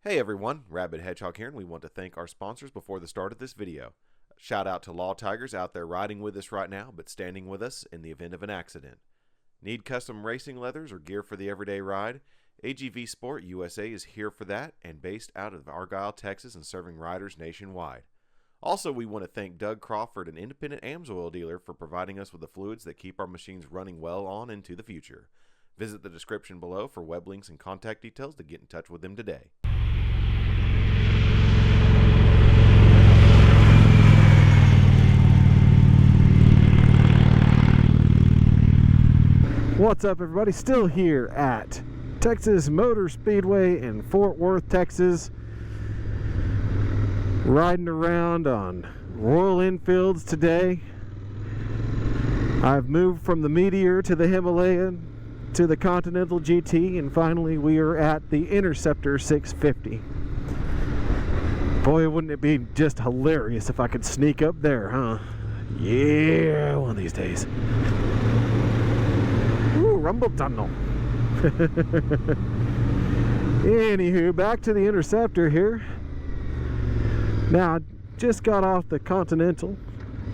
Hey everyone, Rabid Hedgehog here, and we want to thank our sponsors before the start of this video. Shout out to Law Tigers out there riding with us right now, but standing with us in the event of an accident. Need custom racing leathers or gear for the everyday ride? AGVSportUSA is here for that, and based out of Argyle, Texas, and serving riders nationwide. Also, we want to thank Doug Crawford, an independent AMSOIL dealer, for providing us with the fluids that keep our machines running well on into the future. Visit the description below for web links and contact details to get in touch with them today. What's up, everybody? Still here at Texas Motor Speedway in Fort Worth, Texas, riding around on Royal Enfields today. I've moved from the Meteor to the Himalayan to the Continental GT, and finally we are at the Interceptor 650. Boy, wouldn't it be just hilarious if I could sneak up there, huh? Yeah, one of these days. Rumble tunnel. Anywho, back to the Interceptor here. Now, I just got off the Continental,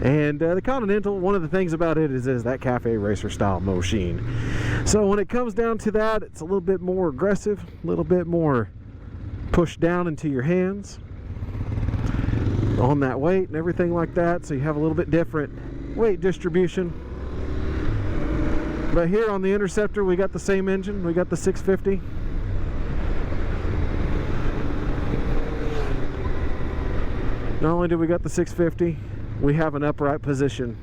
and the Continental, one of the things about it is that cafe racer style machine. So when it comes down to that, it's a little bit more aggressive, a little bit more pushed down into your hands on that weight and everything like that, so you have a little bit different weight distribution. But here on the Interceptor, we got the same engine. We got the 650. Not only do we got the 650, we have an upright position.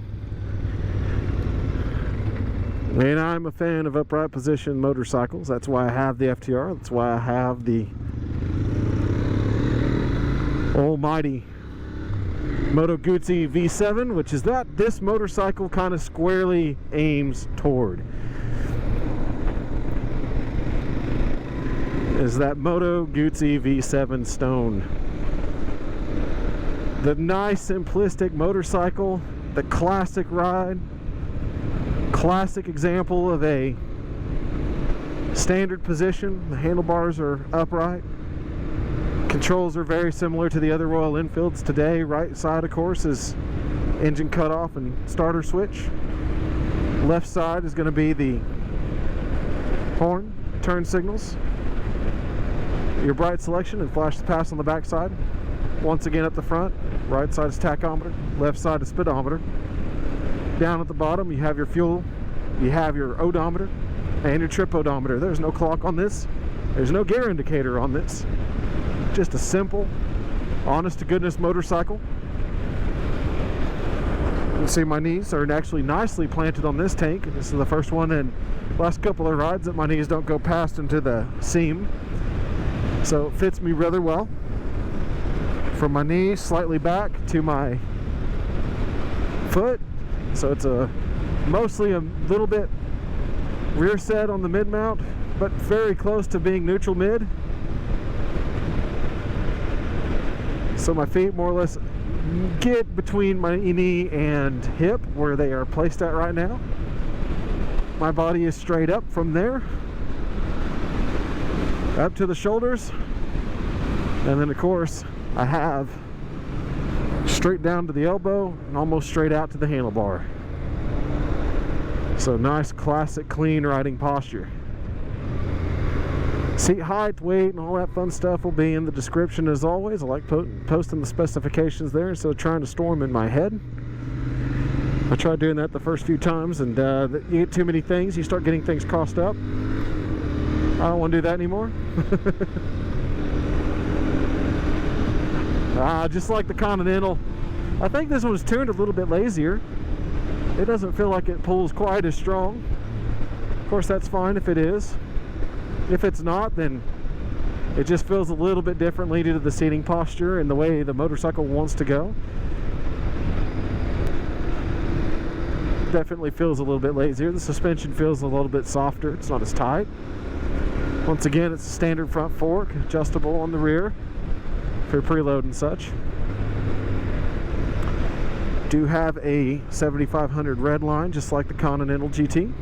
And I'm a fan of upright position motorcycles. That's why I have the FTR. That's why I have the almighty Moto Guzzi V7, which is this motorcycle kind of squarely aims toward. Is that Moto Guzzi V7 Stone. The nice simplistic motorcycle, the classic ride, classic example of a standard position. The handlebars are upright. Controls are very similar to the other Royal Enfields today. Right side, of course, is engine cutoff and starter switch. Left side is going to be the horn, turn signals, your bright selection, and flash the pass on the back side. Once again at the front, right side is tachometer, left side is speedometer. Down at the bottom, you have your fuel, you have your odometer, and your trip odometer. There's no clock on this. There's no gear indicator on this. Just a simple, honest-to-goodness motorcycle. You can see my knees are actually nicely planted on this tank. This is the first one in the last couple of rides that my knees don't go past into the seam. So it fits me rather well. From my knee slightly back to my foot. So it's mostly a little bit rear set on the mid-mount, but very close to being neutral mid. So my feet more or less get between my knee and hip where they are placed at right now. My body is straight up from there, up to the shoulders, and then of course I have straight down to the elbow and almost straight out to the handlebar. So nice, classic, clean riding posture. Seat height, weight, and all that fun stuff will be in the description as always. I like posting the specifications there instead of trying to store them in my head. I tried doing that the first few times, and you get too many things, you start getting things crossed up. I don't want to do that anymore. Just like the Continental, I think this one's tuned a little bit lazier. It doesn't feel like it pulls quite as strong. Of course, that's fine if it is. If it's not, then it just feels a little bit differently due to the seating posture and the way the motorcycle wants to go. Definitely feels a little bit lazier. The suspension feels a little bit softer. It's not as tight. Once again, it's a standard front fork, adjustable on the rear for preload and such. Do have a 7500 red line, just like the Continental GT.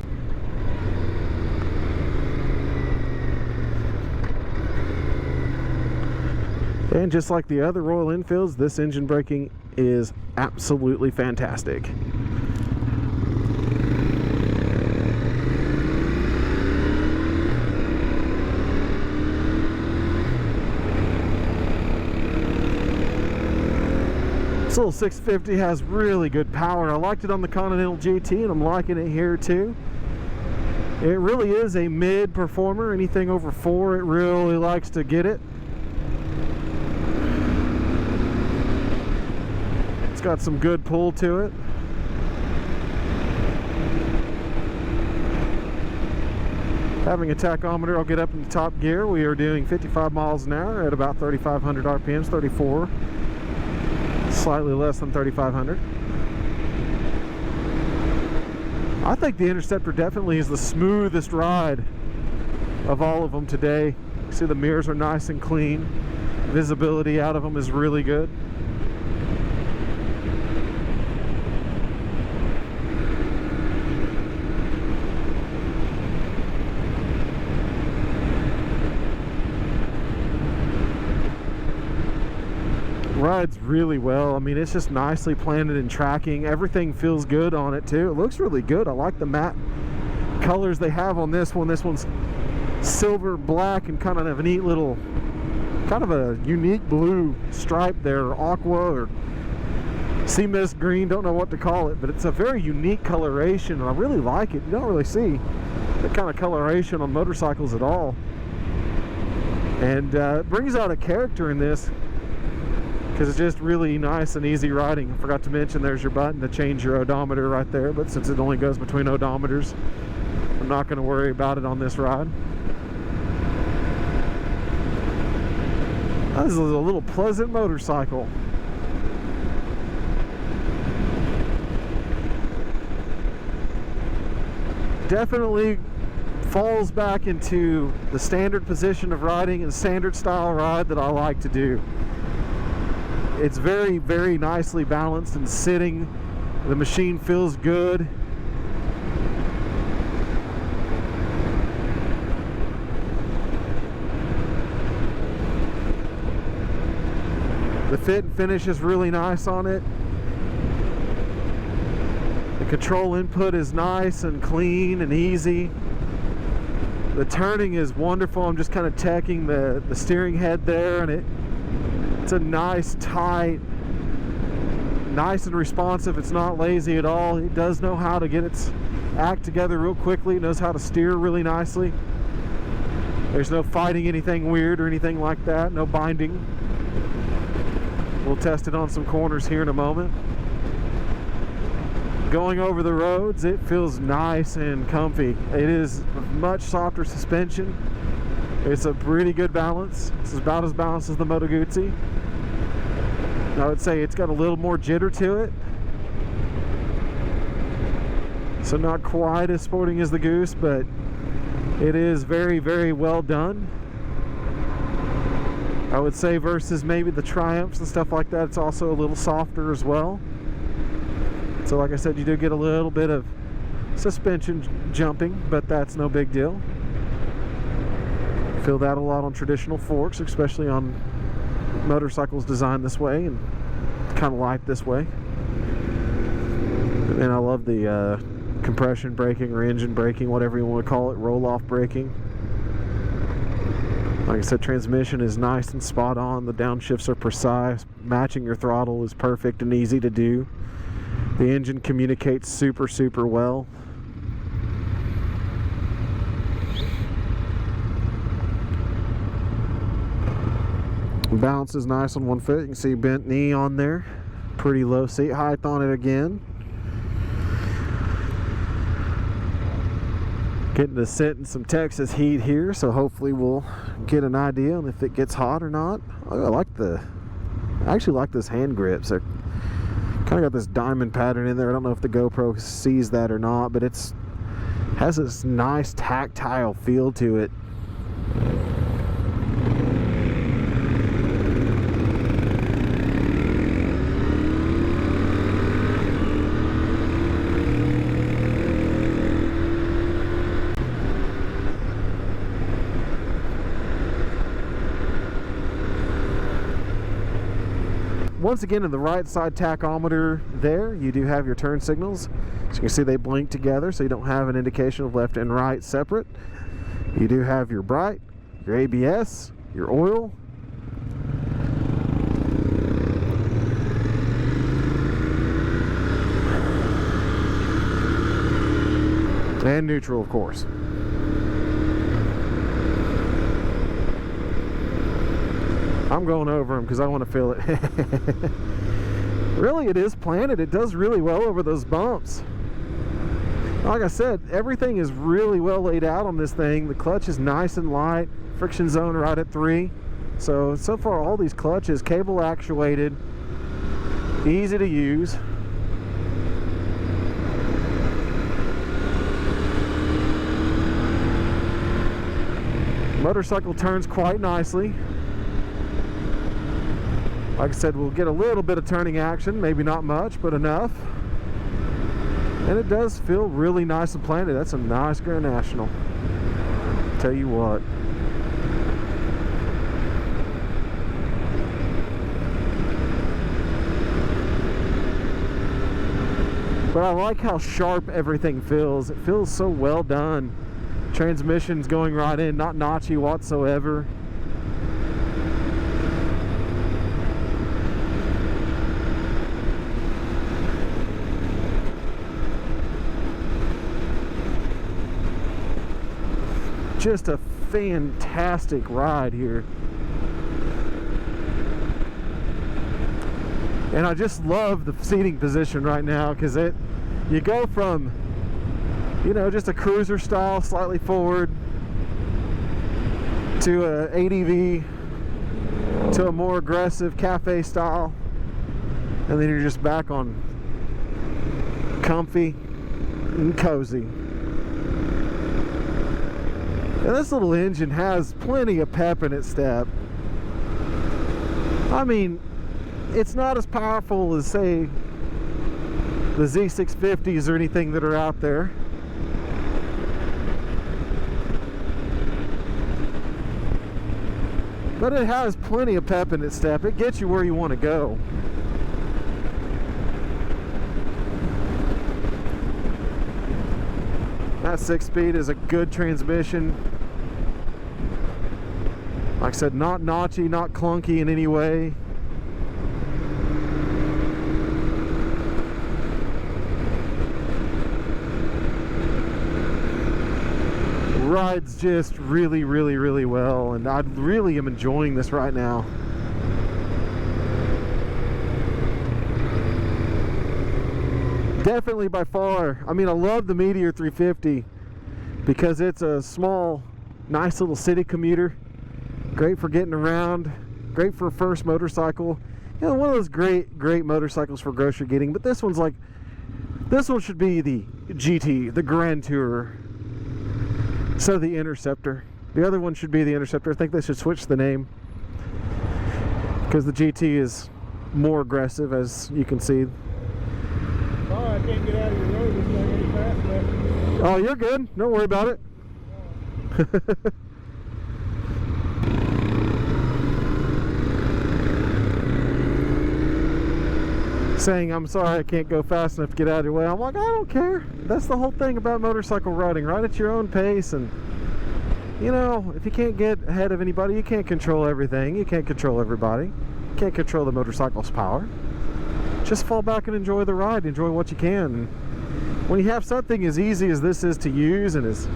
And just like the other Royal Enfields, this engine braking is absolutely fantastic. This little 650 has really good power. I liked it on the Continental GT and I'm liking it here too. It really is a mid performer. Anything over 4, it really likes to get it. It's got some good pull to it. Having a tachometer, I'll get up in the top gear. We are doing 55 miles an hour at about 3,500 RPMs, 34. Slightly less than 3,500. I think the Interceptor definitely is the smoothest ride of all of them today. See, the mirrors are nice and clean. Visibility out of them is really good. Rides really well. I mean, it's just nicely planted in tracking. Everything feels good on it too. It looks really good. I like the matte colors they have on this one. This one's silver black and kind of a neat little, kind of a unique blue stripe there, or aqua or sea mist green, don't know what to call it, but it's a very unique coloration and I really like it. You don't really see that kind of coloration on motorcycles at all, and it brings out a character in this because it's just really nice and easy riding. I forgot to mention there's your button to change your odometer right there, but since it only goes between odometers, I'm not going to worry about it on this ride. This is a little pleasant motorcycle. Definitely falls back into the standard position of riding and standard style ride that I like to do. It's very, very nicely balanced and sitting. The machine feels good. The fit and finish is really nice on it. The control input is nice and clean and easy. The turning is wonderful. I'm just kind of checking the steering head there, and it's a nice, tight, nice and responsive. It's not lazy at all. It does know how to get its act together real quickly. It knows how to steer really nicely. There's no fighting anything weird or anything like that. No binding. We'll test it on some corners here in a moment. Going over the roads, it feels nice and comfy. It is much softer suspension. It's a pretty good balance. It's about as balanced as the Moto Guzzi. I would say it's got a little more jitter to it. So not quite as sporting as the Goose, but it is very, very well done. I would say versus maybe the Triumphs and stuff like that, it's also a little softer as well. So like I said, you do get a little bit of suspension jumping, but that's no big deal. Feel that a lot on traditional forks, especially on motorcycles designed this way and kind of light this way. And I love the compression braking or engine braking, whatever you want to call it, roll-off braking. Like I said, transmission is nice and spot on. The downshifts are precise. Matching your throttle is perfect and easy to do. The engine communicates super, super well. Balance is nice on one foot. You can see bent knee on there. Pretty low seat height on it again. Getting to sit in some Texas heat here, so hopefully we'll get an idea on if it gets hot or not. I actually like this hand grips. They're kind of got this diamond pattern in there. I don't know if the GoPro sees that or not, but it's has this nice tactile feel to it. once again, in the right side tachometer there, you do have your turn signals. So you can see they blink together, so you don't have an indication of left and right separate. You do have your bright, your ABS, your oil. And neutral, of course. I'm going over them because I want to feel it. Really, it is planted. It does really well over those bumps. Like I said, everything is really well laid out on this thing. The clutch is nice and light. Friction zone right at 3. So far all these clutches, cable actuated, easy to use. Motorcycle turns quite nicely. Like I said, we'll get a little bit of turning action, maybe not much, but enough. And it does feel really nice and planted. That's a nice Grand National. Tell you what. But I like how sharp everything feels. It feels so well done. Transmission's going right in, not notchy whatsoever. Just a fantastic ride here. And I just love the seating position right now, because you go from, you know, just a cruiser style, slightly forward, to a ADV, to a more aggressive cafe style, and then you're just back on comfy and cozy. And this little engine has plenty of pep in its step. I mean, it's not as powerful as, say, the Z650s or anything that are out there. But it has plenty of pep in its step. It gets you where you want to go. That 6-speed is a good transmission. Like I said, not notchy, not clunky in any way. Rides just really, really, really well, and I really am enjoying this right now. Definitely by far, I mean, I love the Meteor 350 because it's a small, nice little city commuter. Great for getting around, great for a first motorcycle. You know, one of those great motorcycles for grocery getting, but this one's like, this one should be the GT, the Grand Tourer. So the Interceptor. The other one should be the Interceptor. I think they should switch the name, because the GT is more aggressive, as you can see. Oh, I can't get out of your road. It's not getting fast enough. Oh, you're good. Don't worry about it. Saying, I'm sorry I can't go fast enough to get out of your way. I'm like, I don't care. That's the whole thing about motorcycle riding. Ride at your own pace, and you know, if you can't get ahead of anybody, you can't control everything. You can't control everybody. You can't control the motorcycle's power. Just fall back and enjoy the ride. Enjoy what you can. And when you have something as easy as this is to use and as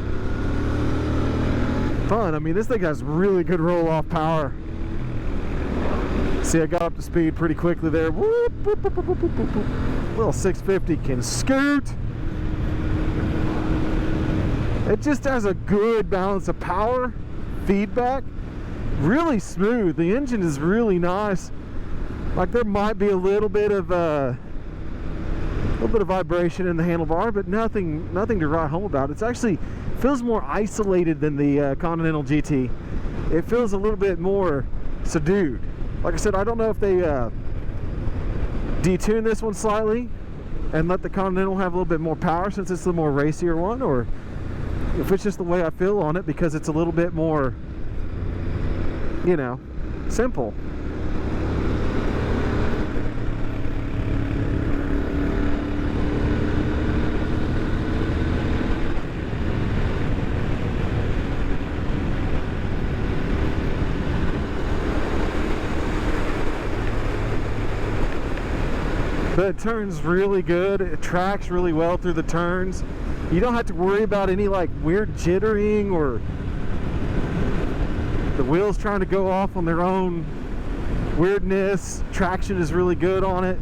fun, I mean, this thing has really good roll-off power. See, I got up to speed pretty quickly there. Whoop, whoop, whoop, whoop, whoop, whoop, whoop. Little 650 can scoot. It just has a good balance of power, feedback, really smooth. The engine is really nice. Like, there might be a little bit of vibration in the handlebar, but nothing to write home about. It's actually feels more isolated than the Continental GT. It feels a little bit more subdued. Like I said, I don't know if they detune this one slightly and let the Continental have a little bit more power since it's the more racier one, or if it's just the way I feel on it because it's a little bit more, you know, simple. But it turns really good. It tracks really well through the turns. You don't have to worry about any like weird jittering or the wheels trying to go off on their own weirdness. Traction is really good on it.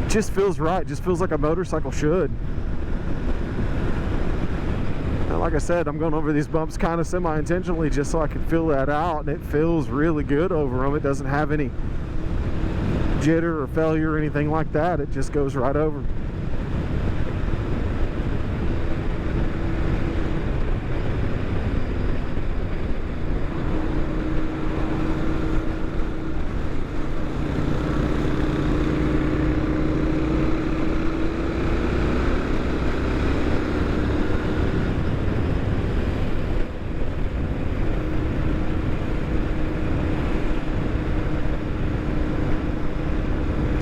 Just feels right. Just feels like a motorcycle should. And like I said, I'm going over these bumps kind of semi-intentionally just so I can feel that out, and it feels really good over them. It doesn't have any jitter or failure or anything like that. It just goes right over.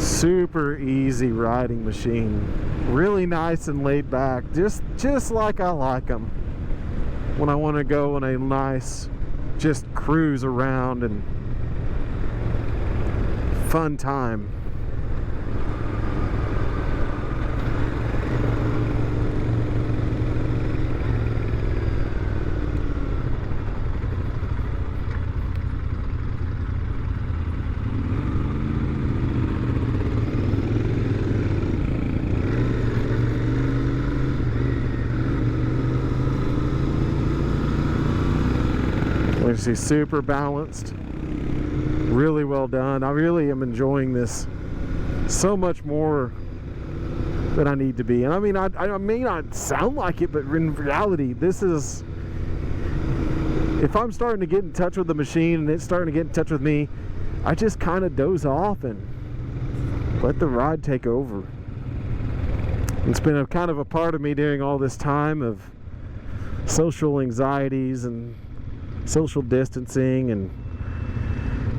Super easy riding machine, really nice and laid back, just like I like them when I want to go on a nice just cruise around and fun time. See, super balanced, really well done. I really am enjoying this so much more than I need to be. And I mean, I may not sound like it, but in reality, this is, if I'm starting to get in touch with the machine and it's starting to get in touch with me, I just kind of doze off and let the ride take over. It's been a kind of a part of me during all this time of social anxieties and social distancing and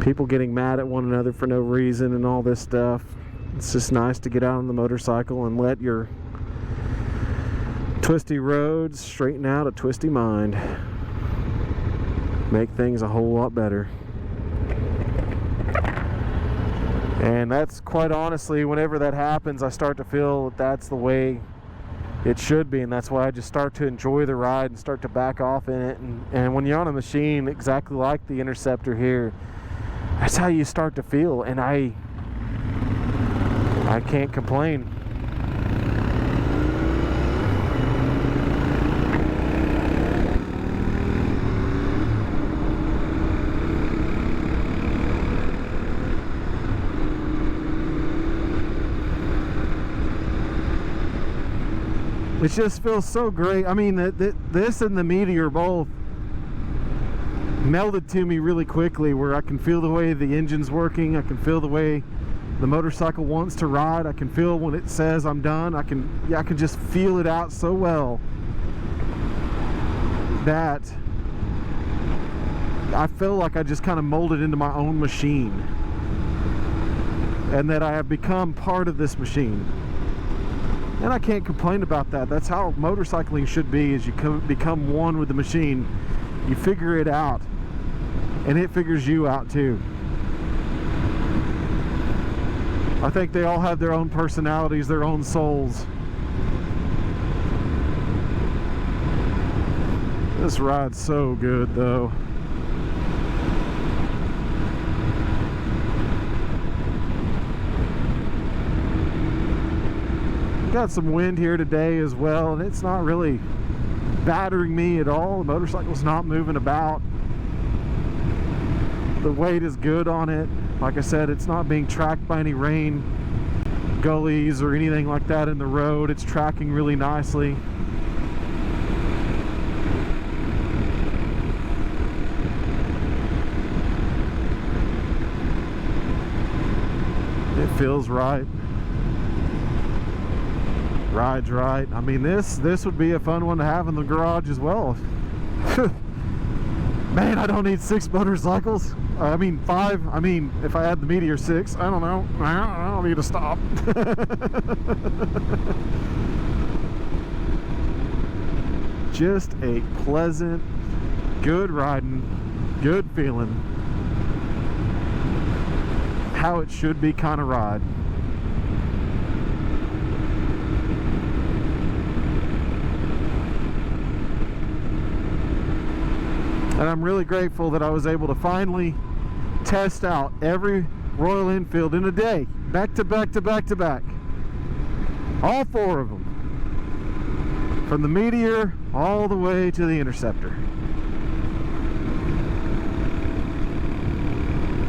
people getting mad at one another for no reason and all this stuff. It's just nice to get out on the motorcycle and let your twisty roads straighten out a twisty mind. Make things a whole lot better. And that's quite honestly, whenever that happens, I start to feel that that's the way it should be, and that's why I just start to enjoy the ride and start to back off in it. And when you're on a machine exactly like the Interceptor here, that's how you start to feel, and I can't complain. It just feels so great. I mean, this and the Meteor both melded to me really quickly, where I can feel the way the engine's working, I can feel the way the motorcycle wants to ride, I can feel when it says I'm done, I can just feel it out so well that I feel like I just kind of molded into my own machine, and that I have become part of this machine. And I can't complain about that. That's how motorcycling should be, is you become one with the machine. You figure it out, and it figures you out too. I think they all have their own personalities, their own souls. This ride's so good though. Got some wind here today as well, and it's not really battering me at all. The motorcycle's not moving about. The weight is good on it. Like I said, it's not being tracked by any rain, gullies, or anything like that in the road. It's tracking really nicely. It feels right. Ride's right. I mean, this would be a fun one to have in the garage as well. Man, I don't need 6 motorcycles. I mean 5. I mean, if I had the Meteor 6, I don't know. I don't need to stop. Just a pleasant, good riding, good feeling. how it should be kind of ride. And I'm really grateful that I was able to finally test out every Royal Enfield in a day, back to back to back to back. All 4 of them. From the Meteor all the way to the Interceptor.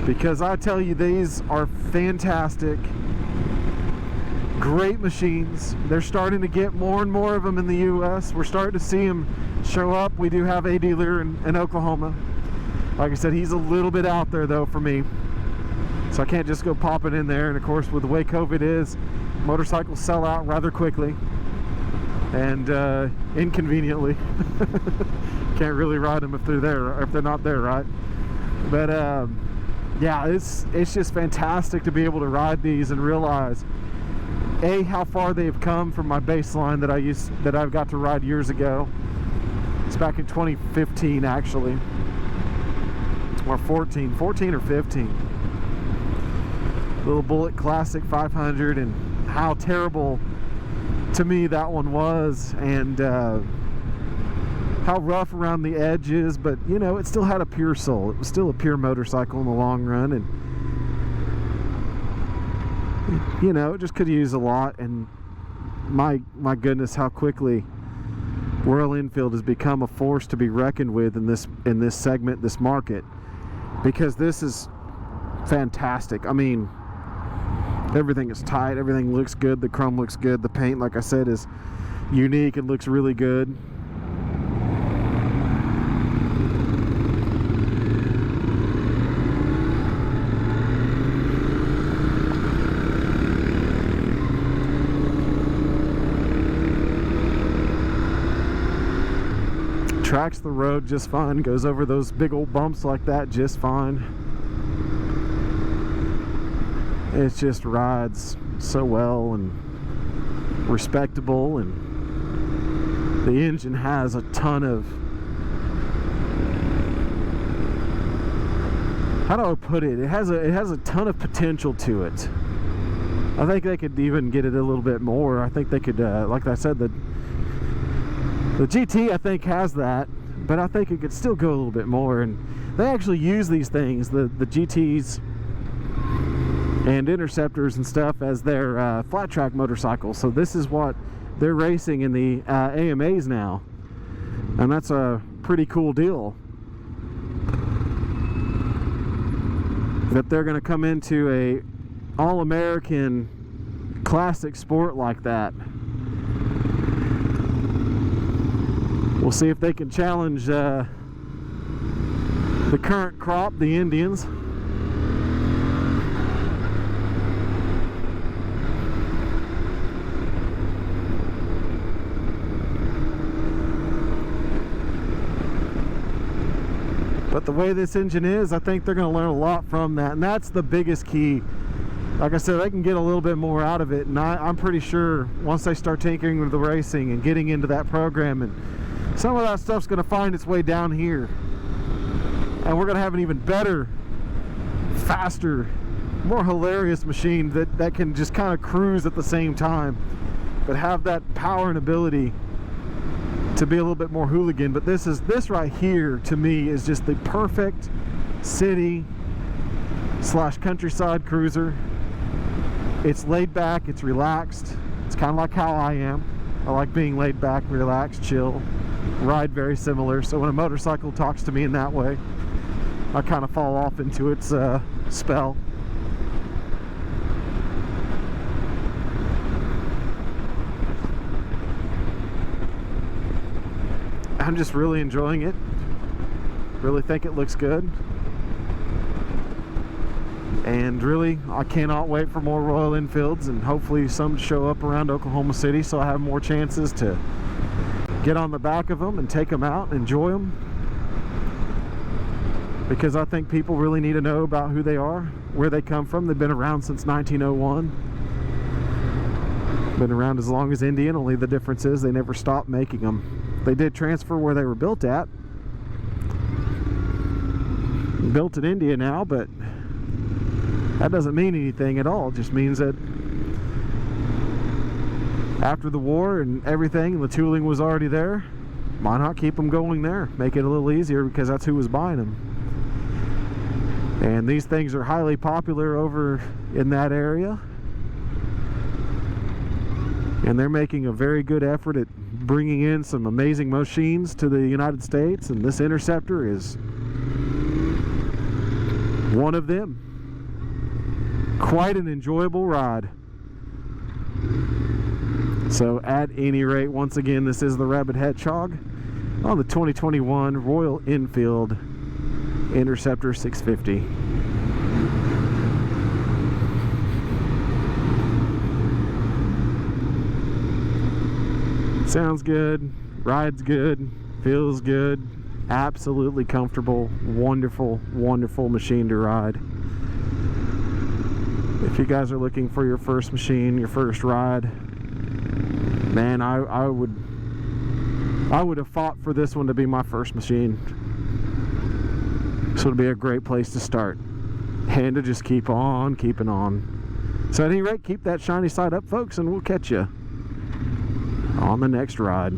Because I tell you, these are fantastic, great machines. They're starting to get more and more of them in the US. We're starting to see them show up. We do have a dealer in Oklahoma. Like I said, he's a little bit out there though for me, so I can't just go pop it in there. And of course, with the way COVID is, motorcycles sell out rather quickly and inconveniently. Can't really ride them if they're there, or if they're not there, right? But yeah, it's just fantastic to be able to ride these and realize how far they've come from my baseline that I've got to ride years ago. It's back in 2015 actually, or 14 or 15. Little Bullet Classic 500, and how terrible to me that one was, and how rough around the edges, but you know, it still had a pure soul. It was still a pure motorcycle in the long run, and you know, it just could use a lot. And my goodness, how quickly Royal Enfield has become a force to be reckoned with in this segment, this market, because this is fantastic. I mean, everything is tight, everything looks good, the chrome looks good, the paint, like I said, is unique and looks really good. Tracks the road just fine, goes over those big old bumps like that just fine. It just rides so well and respectable, and the engine has a ton of, how do I put it? It has a ton of potential to it. I think they could even get it a little bit more. I think they could, like I said, the GT I think has that, but I think it could still go a little bit more. And they actually use these things, the GTs and Interceptors and stuff, as their flat track motorcycles. So this is what they're racing in the AMAs now, and that's a pretty cool deal that they're going to come into a all-American classic sport like that. We'll see if they can challenge the current crop, the Indians. But the way this engine is, I think they're going to learn a lot from that, and that's the biggest key. Like I said, they can get a little bit more out of it, and I'm pretty sure once they start tinkering with the racing and getting into that program, and some of that stuff's going to find its way down here, and we're going to have an even better, faster, more hilarious machine that can just kind of cruise at the same time, but have that power and ability to be a little bit more hooligan. But this right here to me is just the perfect city / countryside cruiser. It's laid back, it's relaxed, it's kind of like how I am. I like being laid back, relaxed, chill, ride very similar. So when a motorcycle talks to me in that way, I kind of fall off into its spell. I'm just really enjoying it. Really think it looks good. And really, I cannot wait for more Royal Enfields, and hopefully some to show up around Oklahoma City so I have more chances to get on the back of them and take them out and enjoy them. Because I think people really need to know about who they are, where they come from. They've been around since 1901. Been around as long as Indian, only the difference is they never stopped making them. They did transfer where they were built at. Built in India now, but That doesn't mean anything at all. It just means that after the war and everything, the tooling was already there. Why not keep them going there? Make it a little easier, because that's who was buying them. And these things are highly popular over in that area. And they're making a very good effort at bringing in some amazing machines to the United States. And this Interceptor is one of them. Quite an enjoyable ride. So at any rate, once again, this is the Rabid Hedgehog on the 2021 Royal Enfield Interceptor 650. Sounds good, rides good, feels good, absolutely comfortable, wonderful, wonderful machine to ride. If you guys are looking for your first machine, your first ride, man, I would have fought for this one to be my first machine. So it'll be a great place to start, and to just keep on keeping on. So at any rate, keep that shiny side up, folks, and we'll catch you on the next ride.